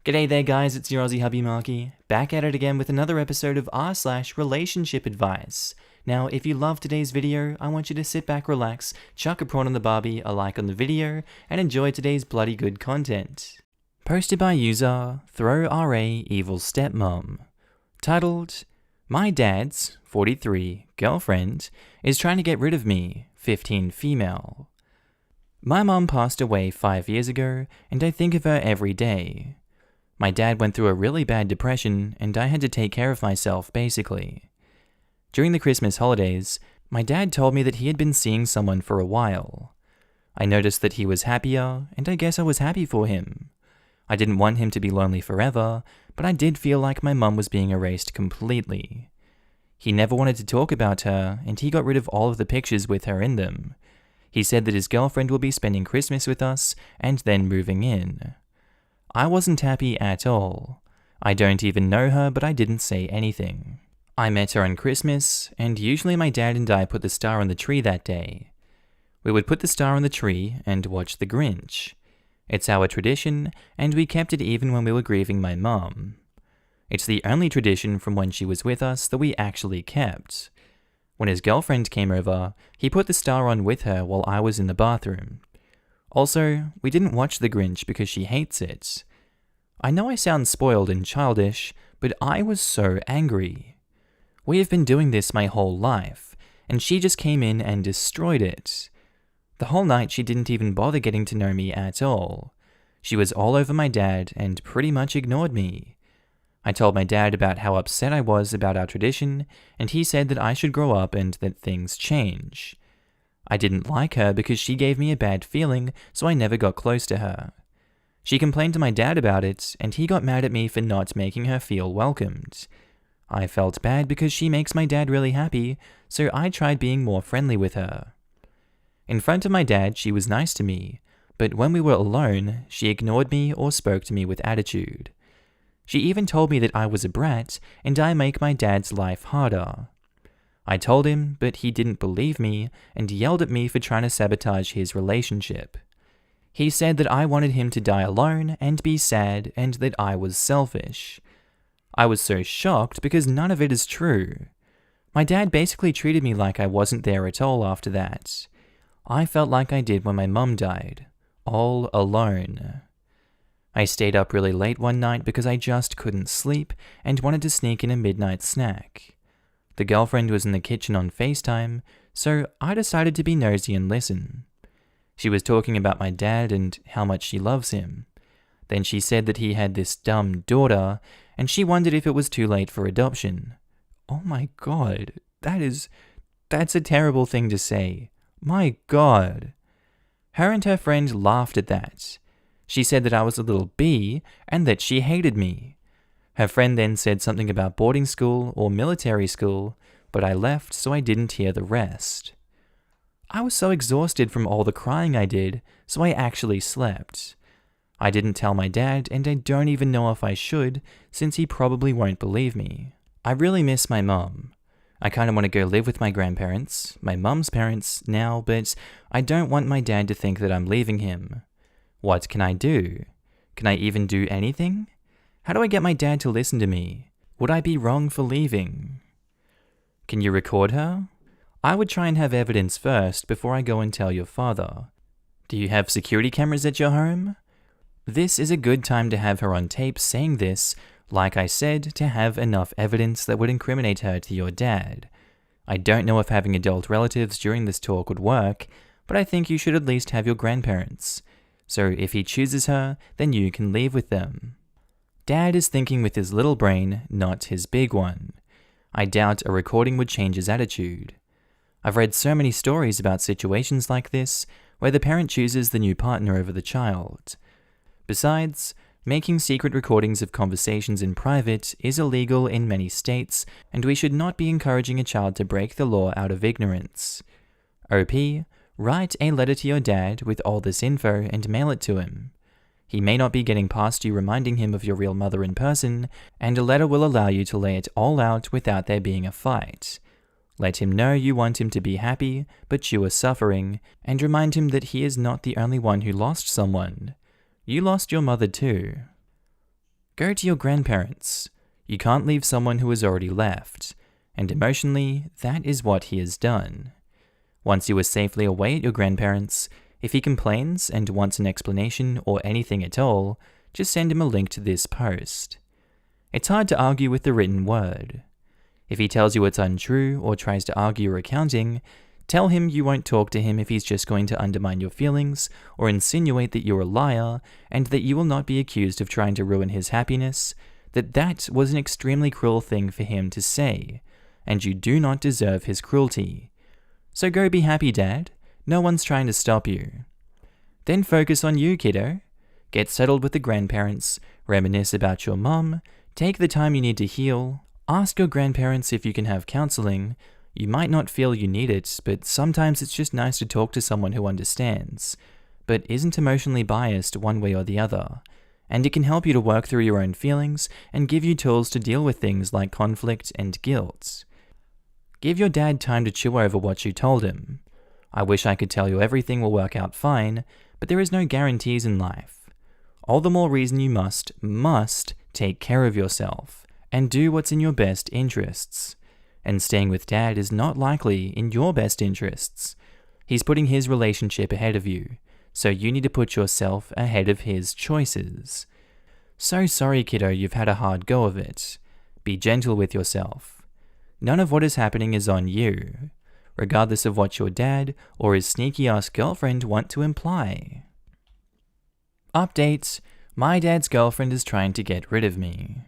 G'day there guys, it's your Aussie hubby Markee, back at it again with another episode of r/relationship advice. Now, if you loved today's video, I want you to sit back, relax, chuck a prawn on the barbie, a like on the video, and enjoy today's bloody good content. Posted by user ThrowRA_Stepmom. Titled, My dad's, 43, girlfriend, is trying to get rid of me, 15 female. My mom passed away 5 years ago, and I think of her every day. My dad went through a really bad depression, and I had to take care of myself, basically. During the Christmas holidays, my dad told me that he had been seeing someone for a while. I noticed that he was happier, and I guess I was happy for him. I didn't want him to be lonely forever, but I did feel like my mum was being erased completely. He never wanted to talk about her, and he got rid of all of the pictures with her in them. He said that his girlfriend will be spending Christmas with us, and then moving in. I wasn't happy at all. I don't even know her, but I didn't say anything. I met her on Christmas, and usually my dad and I put the star on the tree that day. We would put the star on the tree and watch The Grinch. It's our tradition, and we kept it even when we were grieving my mum. It's the only tradition from when she was with us that we actually kept. When his girlfriend came over, he put the star on with her while I was in the bathroom. Also, we didn't watch The Grinch because she hates it. I know I sound spoiled and childish, but I was so angry. We have been doing this my whole life, and she just came in and destroyed it. The whole night she didn't even bother getting to know me at all. She was all over my dad and pretty much ignored me. I told my dad about how upset I was about our tradition, and he said that I should grow up and that things change. I didn't like her because she gave me a bad feeling, so I never got close to her. She complained to my dad about it, and he got mad at me for not making her feel welcomed. I felt bad because she makes my dad really happy, so I tried being more friendly with her. In front of my dad, she was nice to me, but when we were alone, she ignored me or spoke to me with attitude. She even told me that I was a brat and I make my dad's life harder. I told him, but he didn't believe me and yelled at me for trying to sabotage his relationship. He said that I wanted him to die alone and be sad and that I was selfish. I was so shocked because none of it is true. My dad basically treated me like I wasn't there at all after that. I felt like I did when my mum died, all alone. I stayed up really late one night because I just couldn't sleep and wanted to sneak in a midnight snack. The girlfriend was in the kitchen on FaceTime, so I decided to be nosy and listen. She was talking about my dad and how much she loves him. Then she said that he had this dumb daughter, and she wondered if it was too late for adoption. Oh my god, that's a terrible thing to say. My god. Her and her friend laughed at that. She said that I was a little bee and that she hated me. Her friend then said something about boarding school or military school, but I left so I didn't hear the rest. I was so exhausted from all the crying I did, so I actually slept. I didn't tell my dad, and I don't even know if I should, since he probably won't believe me. I really miss my mum. I kind of want to go live with my grandparents, my mum's parents, now, but I don't want my dad to think that I'm leaving him. What can I do? Can I even do anything? How do I get my dad to listen to me? Would I be wrong for leaving? Can you record her? I would try and have evidence first before I go and tell your father. Do you have security cameras at your home? This is a good time to have her on tape saying this, like I said, to have enough evidence that would incriminate her to your dad. I don't know if having adult relatives during this talk would work, but I think you should at least have your grandparents. So if he chooses her, then you can leave with them. Dad is thinking with his little brain, not his big one. I doubt a recording would change his attitude. I've read so many stories about situations like this, where the parent chooses the new partner over the child. Besides, making secret recordings of conversations in private is illegal in many states, and we should not be encouraging a child to break the law out of ignorance. OP, write a letter to your dad with all this info and mail it to him. He may not be getting past you reminding him of your real mother in person, and a letter will allow you to lay it all out without there being a fight. Let him know you want him to be happy, but you are suffering, and remind him that he is not the only one who lost someone. You lost your mother too. Go to your grandparents. You can't leave someone who has already left, and emotionally, that is what he has done. Once you are safely away at your grandparents', if he complains and wants an explanation or anything at all, just send him a link to this post. It's hard to argue with the written word. If he tells you it's untrue or tries to argue your accounting, tell him you won't talk to him if he's just going to undermine your feelings or insinuate that you're a liar and that you will not be accused of trying to ruin his happiness, that was an extremely cruel thing for him to say, and you do not deserve his cruelty. So go be happy, Dad. No one's trying to stop you. Then focus on you, kiddo. Get settled with the grandparents, reminisce about your mum, take the time you need to heal, ask your grandparents if you can have counseling. You might not feel you need it, but sometimes it's just nice to talk to someone who understands, but isn't emotionally biased one way or the other, and it can help you to work through your own feelings and give you tools to deal with things like conflict and guilt. Give your dad time to chew over what you told him. I wish I could tell you everything will work out fine, but there is no guarantees in life. All the more reason you must take care of yourself and do what's in your best interests. And staying with Dad is not likely in your best interests. He's putting his relationship ahead of you, so you need to put yourself ahead of his choices. So sorry, kiddo, you've had a hard go of it. Be gentle with yourself. None of what is happening is on you, regardless of what your dad or his sneaky-ass girlfriend want to imply. Update: my dad's girlfriend is trying to get rid of me.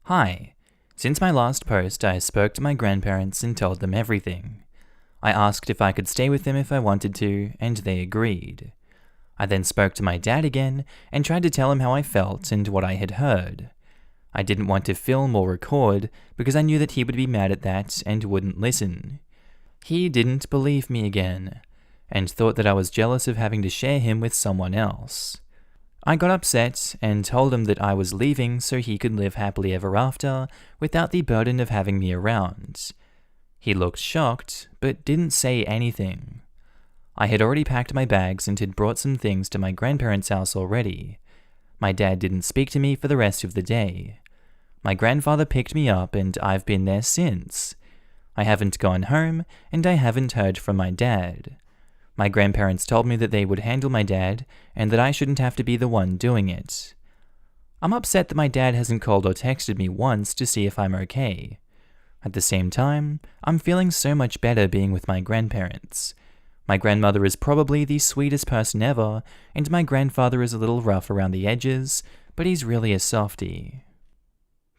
Hi. Since my last post, I spoke to my grandparents and told them everything. I asked if I could stay with them if I wanted to, and they agreed. I then spoke to my dad again and tried to tell him how I felt and what I had heard. I didn't want to film or record because I knew that he would be mad at that and wouldn't listen. He didn't believe me again, and thought that I was jealous of having to share him with someone else. I got upset and told him that I was leaving so he could live happily ever after without the burden of having me around. He looked shocked, but didn't say anything. I had already packed my bags and had brought some things to my grandparents' house already. My dad didn't speak to me for the rest of the day. My grandfather picked me up and I've been there since. I haven't gone home and I haven't heard from my dad. My grandparents told me that they would handle my dad and that I shouldn't have to be the one doing it. I'm upset that my dad hasn't called or texted me once to see if I'm okay. At the same time, I'm feeling so much better being with my grandparents. My grandmother is probably the sweetest person ever, and my grandfather is a little rough around the edges, but he's really a softie.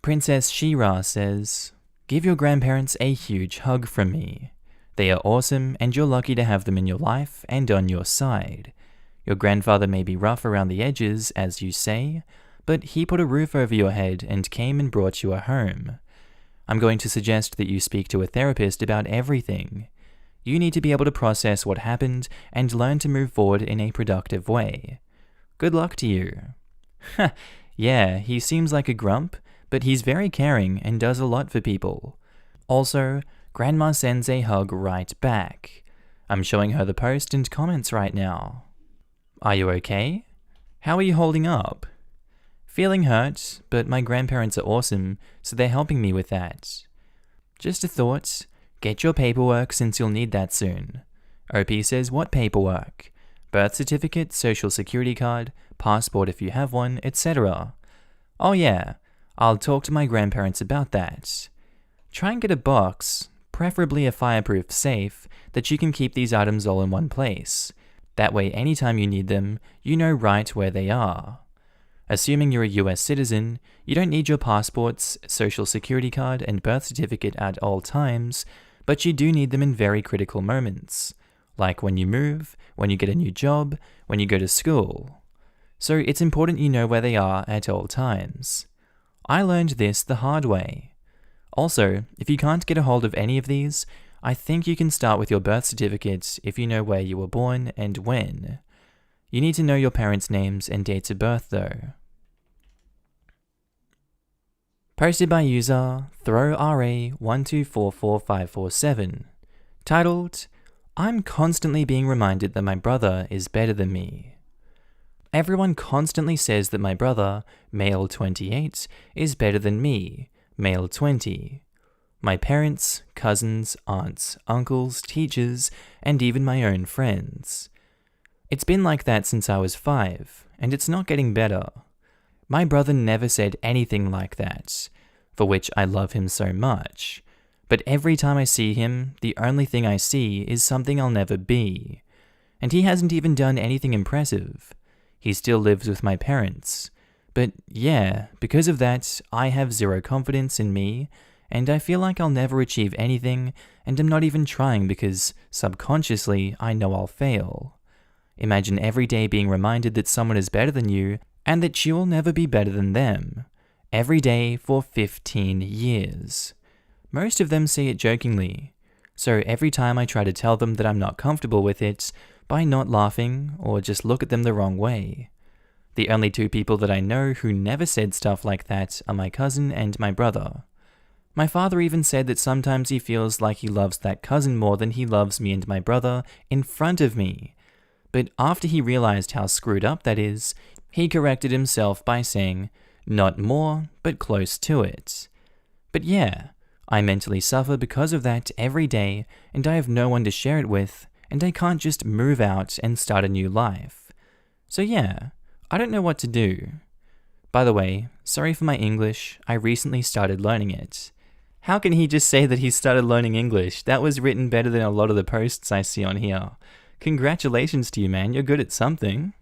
Princess She-Ra says, "Give your grandparents a huge hug from me. They are awesome, and you're lucky to have them in your life and on your side. Your grandfather may be rough around the edges, as you say, but he put a roof over your head and came and brought you a home. I'm going to suggest that you speak to a therapist about everything. You need to be able to process what happened and learn to move forward in a productive way. Good luck to you." Yeah, he seems like a grump, but he's very caring and does a lot for people. Also, Grandma sends a hug right back. I'm showing her the post and comments right now. Are you okay? How are you holding up? Feeling hurt, but my grandparents are awesome, so they're helping me with that. Just a thought, get your paperwork since you'll need that soon. OP says, what paperwork? Birth certificate, social security card, passport if you have one, etc. Oh yeah, I'll talk to my grandparents about that. Try and get a box, preferably a fireproof safe, that you can keep these items all in one place. That way anytime you need them, you know right where they are. Assuming you're a US citizen, you don't need your passports, social security card, and birth certificate at all times, but you do need them in very critical moments, like when you move, when you get a new job, when you go to school. So it's important you know where they are at all times. I learned this the hard way. Also, if you can't get a hold of any of these, I think you can start with your birth certificate if you know where you were born and when. You need to know your parents' names and dates of birth though. Posted by user ThrowRA1244547. Titled, "I'm constantly being reminded that my brother is better than me." Everyone constantly says that my brother, male 28, is better than me, male 20. My parents, cousins, aunts, uncles, teachers, and even my own friends. It's been like that since I was 5, and it's not getting better. My brother never said anything like that, for which I love him so much. But every time I see him, the only thing I see is something I'll never be. And he hasn't even done anything impressive. He still lives with my parents. But yeah, because of that, I have zero confidence in me, and I feel like I'll never achieve anything, and I'm not even trying because subconsciously I know I'll fail. Imagine every day being reminded that someone is better than you, and that you will never be better than them. Every day for 15 years. Most of them say it jokingly, so every time I try to tell them that I'm not comfortable with it, by not laughing or just look at them the wrong way. The only 2 people that I know who never said stuff like that are my cousin and my brother. My father even said that sometimes he feels like he loves that cousin more than he loves me and my brother in front of me. But after he realized how screwed up that is, he corrected himself by saying, not more, but close to it. But yeah, I mentally suffer because of that every day, and I have no one to share it with, and I can't just move out and start a new life. So yeah, I don't know what to do. By the way, sorry for my English, I recently started learning it. How can he just say that he started learning English? That was written better than a lot of the posts I see on here. Congratulations to you, man, you're good at something.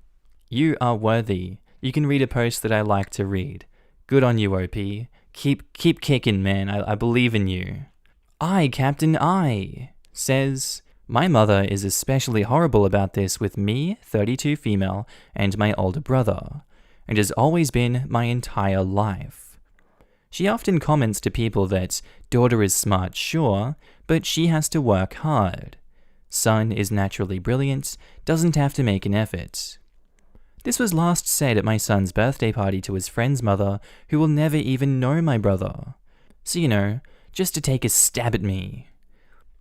You are worthy. You can read a post that I like to read. Good on you, OP. Keep kicking, man, I believe in you. Captain I, says... My mother is especially horrible about this with me, 32 female, and my older brother, and has always been my entire life. She often comments to people that daughter is smart, sure, but she has to work hard. Son is naturally brilliant, doesn't have to make an effort. This was last said at my son's birthday party to his friend's mother, who will never even know my brother. So, just to take a stab at me.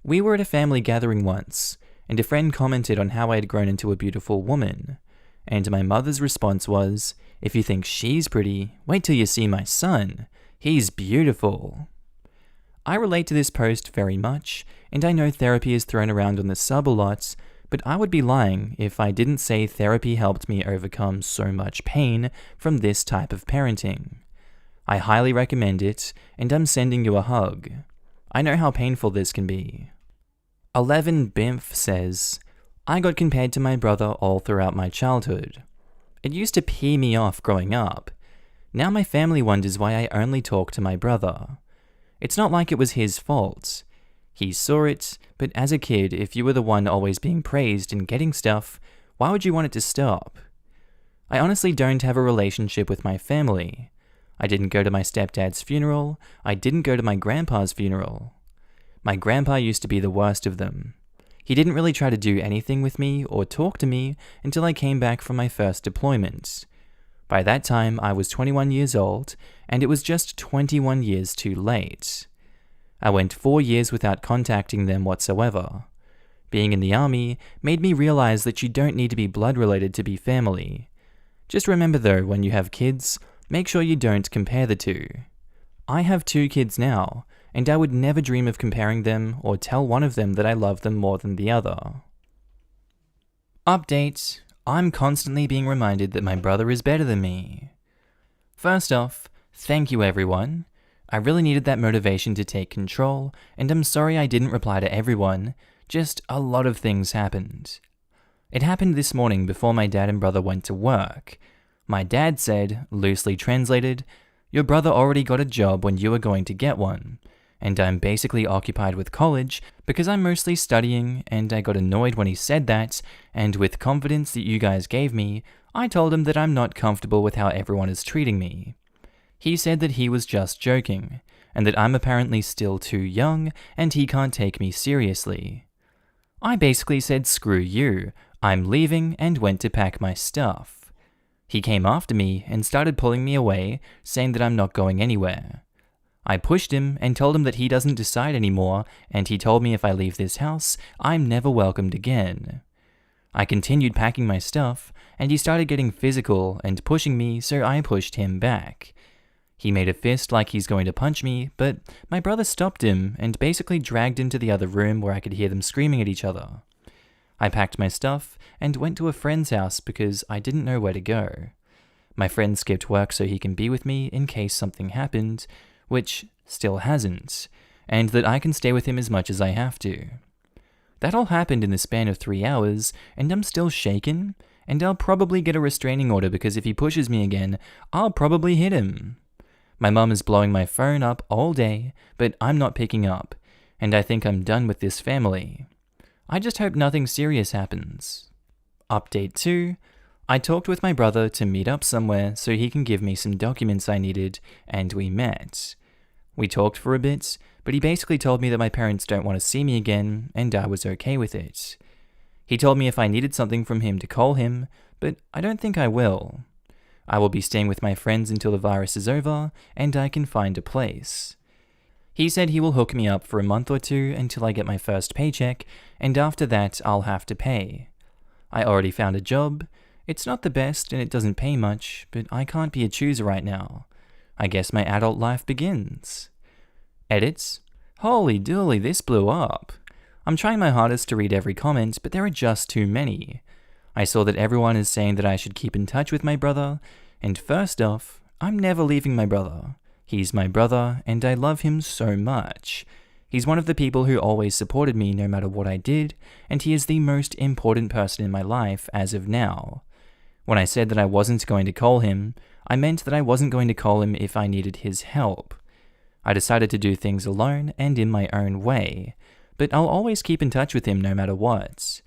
We were at a family gathering once, and a friend commented on how I had grown into a beautiful woman, and my mother's response was, if you think she's pretty, wait till you see my son. He's beautiful. I relate to this post very much, and I know therapy is thrown around on the sub a lot, but I would be lying if I didn't say therapy helped me overcome so much pain from this type of parenting. I highly recommend it, and I'm sending you a hug. I know how painful this can be. 11 Bimph says, I got compared to my brother all throughout my childhood. It used to pee me off growing up. Now my family wonders why I only talk to my brother. It's not like it was his fault. He saw it, but as a kid, if you were the one always being praised and getting stuff, why would you want it to stop? I honestly don't have a relationship with my family. I didn't go to my stepdad's funeral. I didn't go to my grandpa's funeral. My grandpa used to be the worst of them. He didn't really try to do anything with me or talk to me until I came back from my first deployment. By that time, I was 21 years old, and it was just 21 years too late. I went 4 years without contacting them whatsoever. Being in the army made me realize that you don't need to be blood related to be family. Just remember though, when you have kids, make sure you don't compare the two. I have 2 kids now, and I would never dream of comparing them or tell one of them that I love them more than the other. Update: I'm constantly being reminded that my brother is better than me. First off, thank you everyone. I really needed that motivation to take control, and I'm sorry I didn't reply to everyone, just a lot of things happened. It happened this morning before my dad and brother went to work. My dad said, loosely translated, your brother already got a job when you were going to get one, and I'm basically occupied with college because I'm mostly studying, and I got annoyed when he said that, and with confidence that you guys gave me, I told him that I'm not comfortable with how everyone is treating me. He said that he was just joking, and that I'm apparently still too young, and he can't take me seriously. I basically said screw you, I'm leaving, and went to pack my stuff. He came after me and started pulling me away, saying that I'm not going anywhere. I pushed him and told him that he doesn't decide anymore, and he told me if I leave this house, I'm never welcomed again. I continued packing my stuff, and he started getting physical and pushing me, so I pushed him back. He made a fist like he's going to punch me, but my brother stopped him and basically dragged him to the other room where I could hear them screaming at each other. I packed my stuff and went to a friend's house because I didn't know where to go. My friend skipped work so he can be with me in case something happened, which still hasn't, and that I can stay with him as much as I have to. That all happened in the span of 3 hours, and I'm still shaken, and I'll probably get a restraining order because if he pushes me again, I'll probably hit him. My mum is blowing my phone up all day, but I'm not picking up, and I think I'm done with this family. I just hope nothing serious happens. Update 2. I talked with my brother to meet up somewhere so he can give me some documents I needed, and we met. We talked for a bit, but he basically told me that my parents don't want to see me again, and I was okay with it. He told me if I needed something from him to call him, but I don't think I will. I will be staying with my friends until the virus is over, and I can find a place. He said he will hook me up for a month or 2 until I get my first paycheck, and after that I'll have to pay. I already found a job. It's not the best and it doesn't pay much, but I can't be a chooser right now. I guess my adult life begins. Edits. Holy dooly, this blew up. I'm trying my hardest to read every comment, but there are just too many. I saw that everyone is saying that I should keep in touch with my brother, and first off, I'm never leaving my brother. He's my brother, and I love him so much. He's one of the people who always supported me no matter what I did, and he is the most important person in my life as of now. When I said that I wasn't going to call him, I meant that I wasn't going to call him if I needed his help. I decided to do things alone and in my own way, but I'll always keep in touch with him no matter what.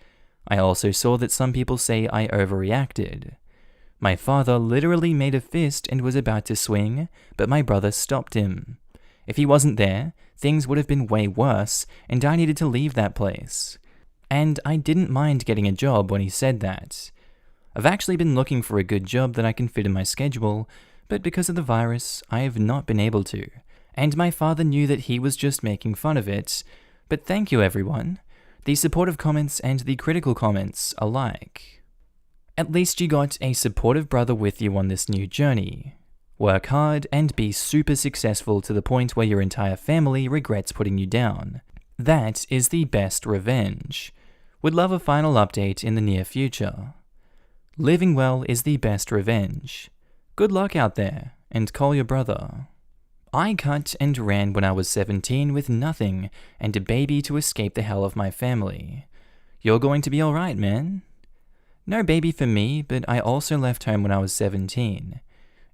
I also saw that some people say I overreacted. My father literally made a fist and was about to swing, but my brother stopped him. If he wasn't there, things would have been way worse, and I needed to leave that place. And I didn't mind getting a job when he said that. I've actually been looking for a good job that I can fit in my schedule, but because of the virus, I have not been able to. And my father knew that he was just making fun of it. But thank you, everyone. The supportive comments and the critical comments alike. At least you got a supportive brother with you on this new journey. Work hard and be super successful to the point where your entire family regrets putting you down. That is the best revenge. Would love a final update in the near future. Living well is the best revenge. Good luck out there, and call your brother. I cut and ran when I was 17 with nothing and a baby to escape the hell of my family. You're going to be alright, man. No baby for me, but I also left home when I was 17.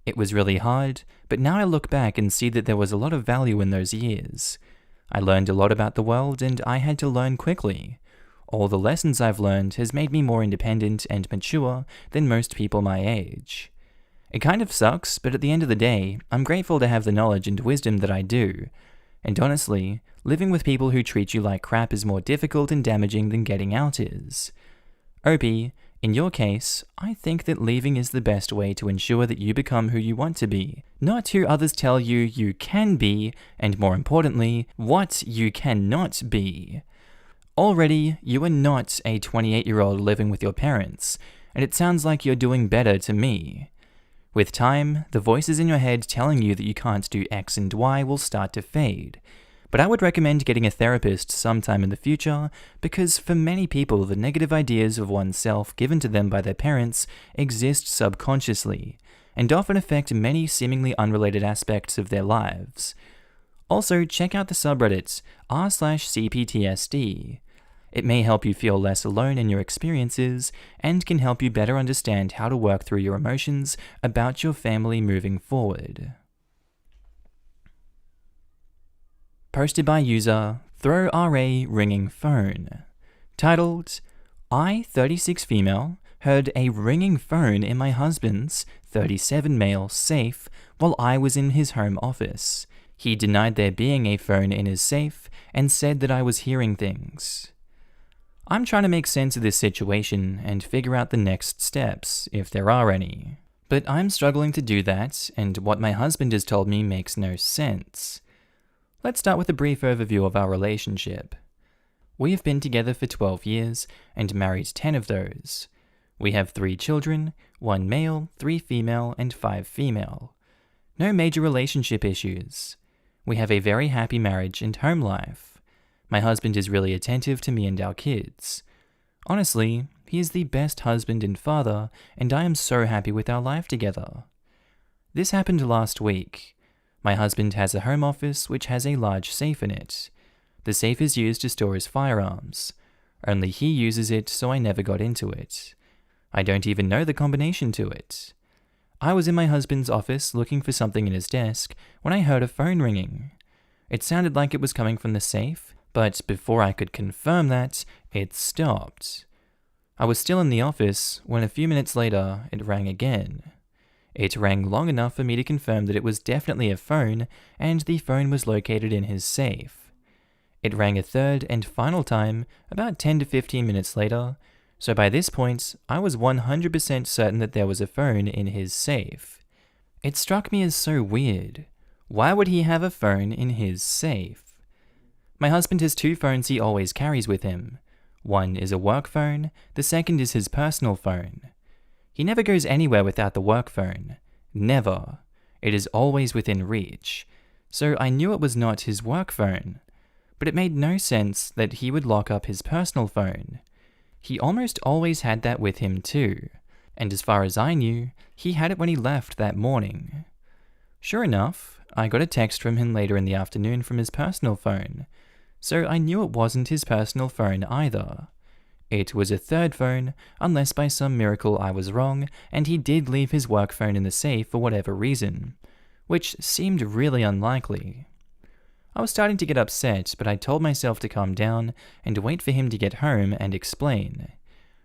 It was really hard, but now I look back and see that there was a lot of value in those years. I learned a lot about the world and I had to learn quickly. All the lessons I've learned has made me more independent and mature than most people my age. It kind of sucks, but at the end of the day, I'm grateful to have the knowledge and wisdom that I do. And honestly, living with people who treat you like crap is more difficult and damaging than getting out is. Opie, in your case, I think that leaving is the best way to ensure that you become who you want to be, not who others tell you you can be, and more importantly, what you cannot be. Already, you are not a 28-year-old living with your parents, and it sounds like you're doing better to me. With time, the voices in your head telling you that you can't do X and Y will start to fade. But I would recommend getting a therapist sometime in the future, because for many people the negative ideas of oneself given to them by their parents exist subconsciously, and often affect many seemingly unrelated aspects of their lives. Also, check out the subreddit r/CPTSD. It may help you feel less alone in your experiences, and can help you better understand how to work through your emotions about your family moving forward. Posted by user ThrowRA Ringing Phone. Titled, I, 36 female, heard a ringing phone in my husband's, 37 male, safe while I was in his home office. He denied there being a phone in his safe and said that I was hearing things. I'm trying to make sense of this situation and figure out the next steps, if there are any. But I'm struggling to do that, and what my husband has told me makes no sense. Let's start with a brief overview of our relationship. We have been together for 12 years and married 10 of those. We have 3 children, 1 male, 3 female, and 5 female. No major relationship issues. We have a very happy marriage and home life. My husband is really attentive to me and our kids. Honestly, he is the best husband and father, and I am so happy with our life together. This happened last week. My husband has a home office which has a large safe in it. The safe is used to store his firearms. Only he uses it, so I never got into it. I don't even know the combination to it. I was in my husband's office looking for something in his desk when I heard a phone ringing. It sounded like it was coming from the safe, but before I could confirm that, it stopped. I was still in the office when a few minutes later it rang again. It rang long enough for me to confirm that it was definitely a phone, and the phone was located in his safe. It rang a third and final time about 10 to 15 minutes later, so by this point, I was 100% certain that there was a phone in his safe. It struck me as so weird. Why would he have a phone in his safe? My husband has 2 phones he always carries with him. One is a work phone, the second is his personal phone. He never goes anywhere without the work phone. Never. It is always within reach. So I knew it was not his work phone. But it made no sense that he would lock up his personal phone. He almost always had that with him too, and as far as I knew, he had it when he left that morning. Sure enough, I got a text from him later in the afternoon from his personal phone, so I knew it wasn't his personal phone either. It was a third phone, unless by some miracle I was wrong and he did leave his work phone in the safe for whatever reason, which seemed really unlikely. I was starting to get upset, but I told myself to calm down and wait for him to get home and explain.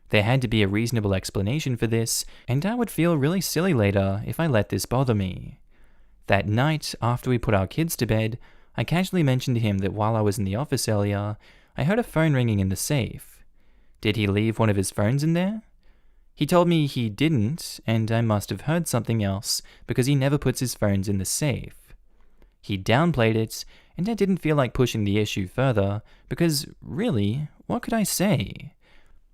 There had to be a reasonable explanation for this, and I would feel really silly later if I let this bother me. That night, after we put our kids to bed, I casually mentioned to him that while I was in the office earlier, I heard a phone ringing in the safe. Did he leave one of his phones in there? He told me he didn't, and I must have heard something else because he never puts his phones in the safe. He downplayed it, and I didn't feel like pushing the issue further, because really, what could I say?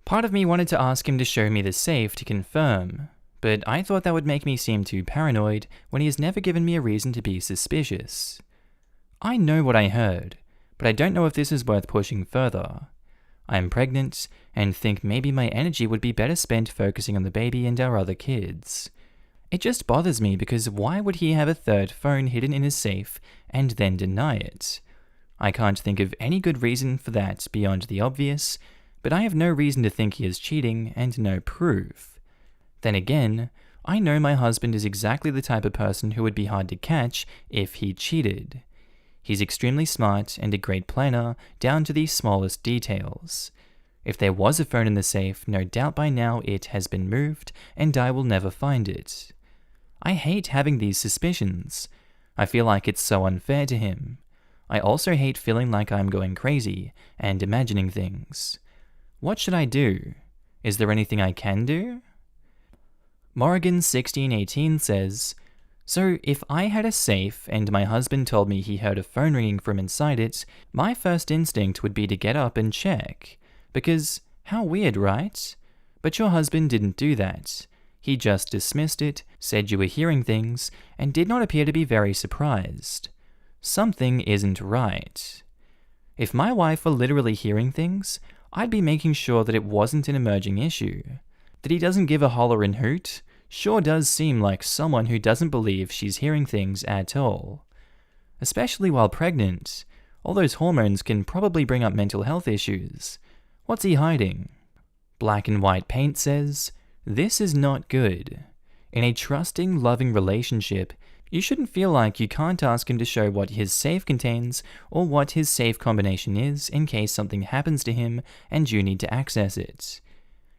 Part of me wanted to ask him to show me the safe to confirm, but I thought that would make me seem too paranoid when he has never given me a reason to be suspicious. I know what I heard, but I don't know if this is worth pushing further. I am pregnant, and think maybe my energy would be better spent focusing on the baby and our other kids. It just bothers me because why would he have a third phone hidden in his safe and then deny it? I can't think of any good reason for that beyond the obvious, but I have no reason to think he is cheating and no proof. Then again, I know my husband is exactly the type of person who would be hard to catch if he cheated. He's extremely smart and a great planner down to the smallest details. If there was a phone in the safe, no doubt by now it has been moved and I will never find it. I hate having these suspicions. I feel like it's so unfair to him. I also hate feeling like I'm going crazy and imagining things. What should I do? Is there anything I can do? Morrigan1618 says, so if I had a safe and my husband told me he heard a phone ringing from inside it, my first instinct would be to get up and check. Because, how weird, right? But your husband didn't do that. He just dismissed it, said you were hearing things, and did not appear to be very surprised. Something isn't right. If my wife were literally hearing things, I'd be making sure that it wasn't an emerging issue. That he doesn't give a holler and hoot sure does seem like someone who doesn't believe she's hearing things at all. Especially while pregnant, all those hormones can probably bring up mental health issues. What's he hiding? Black and White Paint says, this is not good. In a trusting, loving relationship, you shouldn't feel like you can't ask him to show what his safe contains or what his safe combination is in case something happens to him and you need to access it.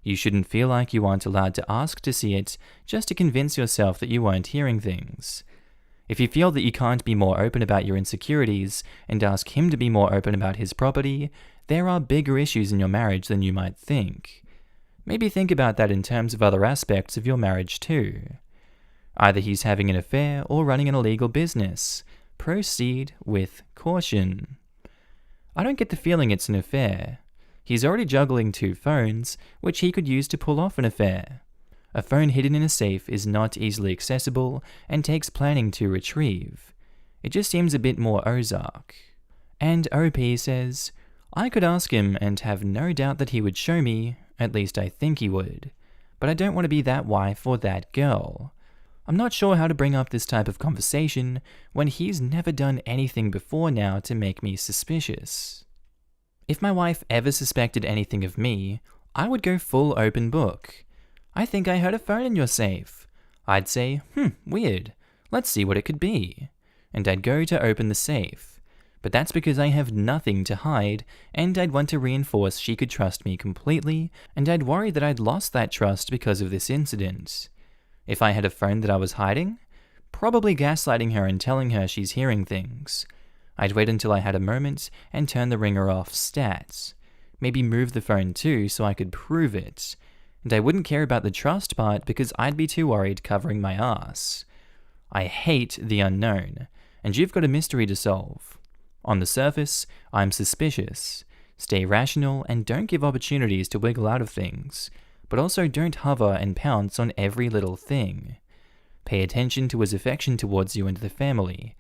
You shouldn't feel like you aren't allowed to ask to see it just to convince yourself that you weren't hearing things. If you feel that you can't be more open about your insecurities and ask him to be more open about his property, there are bigger issues in your marriage than you might think. Maybe think about that in terms of other aspects of your marriage too. Either he's having an affair or running an illegal business. Proceed with caution. I don't get the feeling it's an affair. He's already juggling 2 phones, which he could use to pull off an affair. A phone hidden in a safe is not easily accessible and takes planning to retrieve. It just seems a bit more Ozark. And OP says, I could ask him and have no doubt that he would show me, at least I think he would. But I don't want to be that wife or that girl. I'm not sure how to bring up this type of conversation when he's never done anything before now to make me suspicious. If my wife ever suspected anything of me, I would go full open book. I think I heard a phone in your safe. I'd say, weird. Let's see what it could be. And I'd go to open the safe. But that's because I have nothing to hide, and I'd want to reinforce she could trust me completely, and I'd worry that I'd lost that trust because of this incident. If I had a phone that I was hiding, probably gaslighting her and telling her she's hearing things. I'd wait until I had a moment and turn the ringer off stats. Maybe move the phone too so I could prove it. And I wouldn't care about the trust part because I'd be too worried covering my ass. I hate the unknown, and you've got a mystery to solve. On the surface, I'm suspicious. Stay rational and don't give opportunities to wiggle out of things, but also don't hover and pounce on every little thing. Pay attention to his affection towards you and the family.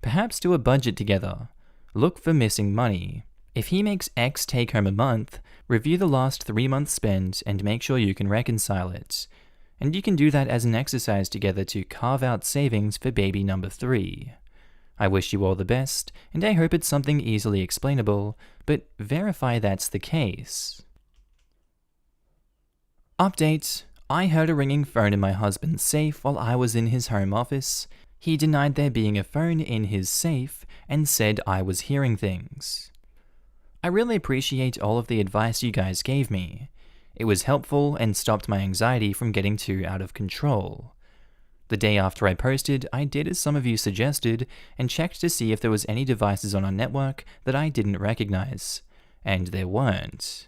Perhaps do a budget together. Look for missing money. If he makes X take home a month, review the last 3 months' spend and make sure you can reconcile it. And you can do that as an exercise together to carve out savings for baby number 3. I wish you all the best, and I hope it's something easily explainable, but verify that's the case. Update: I heard a ringing phone in my husband's safe while I was in his home office. He denied there being a phone in his safe and said I was hearing things. I really appreciate all of the advice you guys gave me. It was helpful and stopped my anxiety from getting too out of control. The day after I posted, I did as some of you suggested and checked to see if there was any devices on our network that I didn't recognize, and there weren't.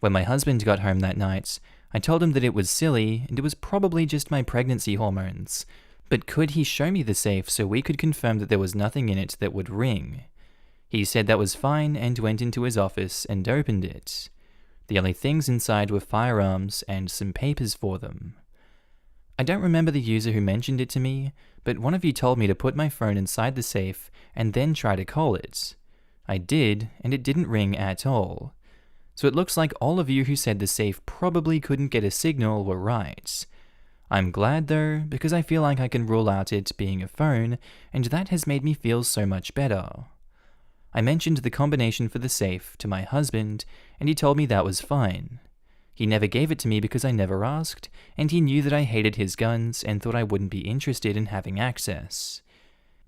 When my husband got home that night, I told him that it was silly and it was probably just my pregnancy hormones, but could he show me the safe so we could confirm that there was nothing in it that would ring? He said that was fine and went into his office and opened it. The only things inside were firearms and some papers for them. I don't remember the user who mentioned it to me, but one of you told me to put my phone inside the safe and then try to call it. I did, and it didn't ring at all. So it looks like all of you who said the safe probably couldn't get a signal were right. I'm glad though, because I feel like I can rule out it being a phone, and that has made me feel so much better. I mentioned the combination for the safe to my husband, and he told me that was fine. He never gave it to me because I never asked, and he knew that I hated his guns and thought I wouldn't be interested in having access.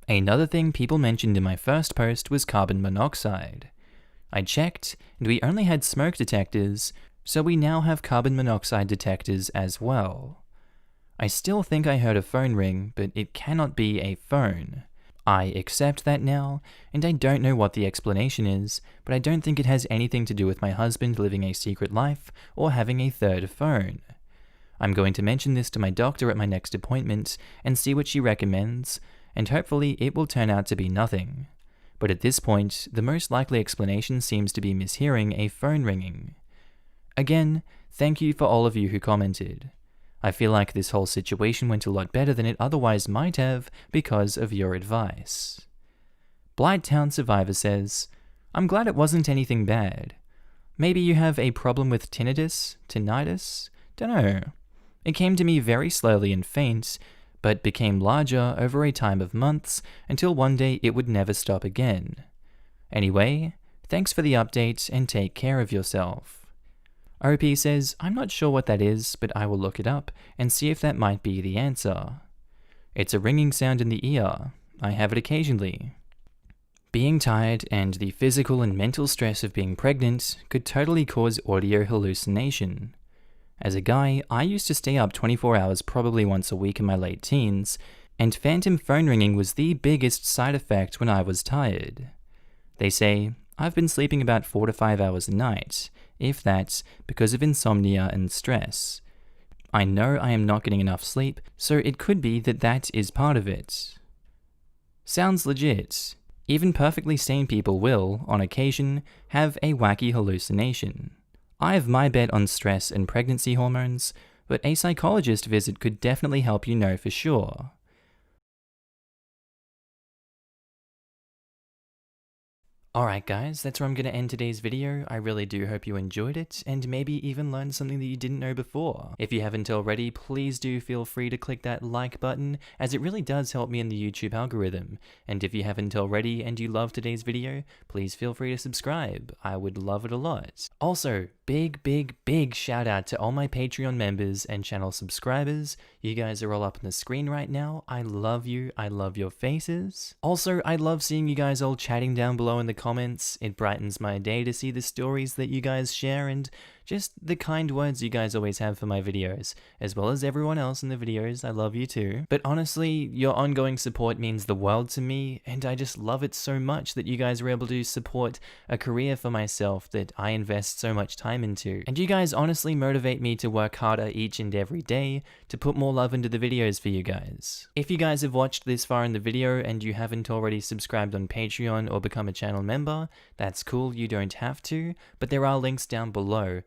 Another thing people mentioned in my first post was carbon monoxide. I checked, and we only had smoke detectors, so we now have carbon monoxide detectors as well. I still think I heard a phone ring, but it cannot be a phone. I accept that now, and I don't know what the explanation is, but I don't think it has anything to do with my husband living a secret life or having a third phone. I'm going to mention this to my doctor at my next appointment and see what she recommends, and hopefully it will turn out to be nothing. But at this point, the most likely explanation seems to be mishearing a phone ringing. Again, thank you for all of you who commented. I feel like this whole situation went a lot better than it otherwise might have because of your advice. Blighttown Survivor says, I'm glad it wasn't anything bad. Maybe you have a problem with tinnitus? Dunno. It came to me very slowly and faint, but became larger over a time of months until one day it would never stop again. Anyway, thanks for the update and take care of yourself. OP says, I'm not sure what that is, but I will look it up and see if that might be the answer. It's a ringing sound in the ear. I have it occasionally. Being tired and the physical and mental stress of being pregnant could totally cause audio hallucination. As a guy, I used to stay up 24 hours probably once a week in my late teens, and phantom phone ringing was the biggest side effect when I was tired. They say, I've been sleeping about 4 to 5 hours a night, if that's because of insomnia and stress. I know I am not getting enough sleep, so it could be that that is part of it. Sounds legit. Even perfectly sane people will, on occasion, have a wacky hallucination. I have my bet on stress and pregnancy hormones, but a psychologist visit could definitely help you know for sure. Alright guys, that's where I'm going to end today's video. I really do hope you enjoyed it, and maybe even learned something that you didn't know before. If you haven't already, please do feel free to click that like button, as it really does help me in the YouTube algorithm. And if you haven't already and you love today's video, please feel free to subscribe. I would love it a lot. Also, big shout out to all my Patreon members and channel subscribers. You guys are all up on the screen right now. I love you. I love your faces. Also, I love seeing you guys all chatting down below in the comments. It brightens my day to see the stories that you guys share and just the kind words you guys always have for my videos, as well as everyone else in the videos. I love you too. But honestly, your ongoing support means the world to me, and I just love it so much that you guys are able to support a career for myself that I invest so much time into. And you guys honestly motivate me to work harder each and every day to put more love into the videos for you guys. If you guys have watched this far in the video and you haven't already subscribed on Patreon or become a channel member, that's cool, you don't have to, but there are links down below.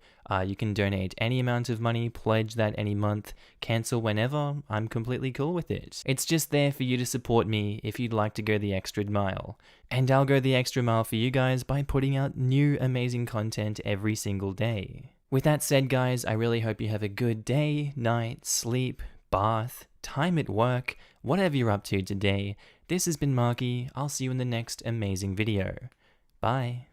You can donate any amount of money, pledge that any month, cancel whenever. I'm completely cool with it. It's just there for you to support me if you'd like to go the extra mile. And I'll go the extra mile for you guys by putting out new amazing content every single day. With that said guys, I really hope you have a good day, night, sleep, bath, time at work, whatever you're up to today. This has been Markee. I'll see you in the next amazing video. Bye.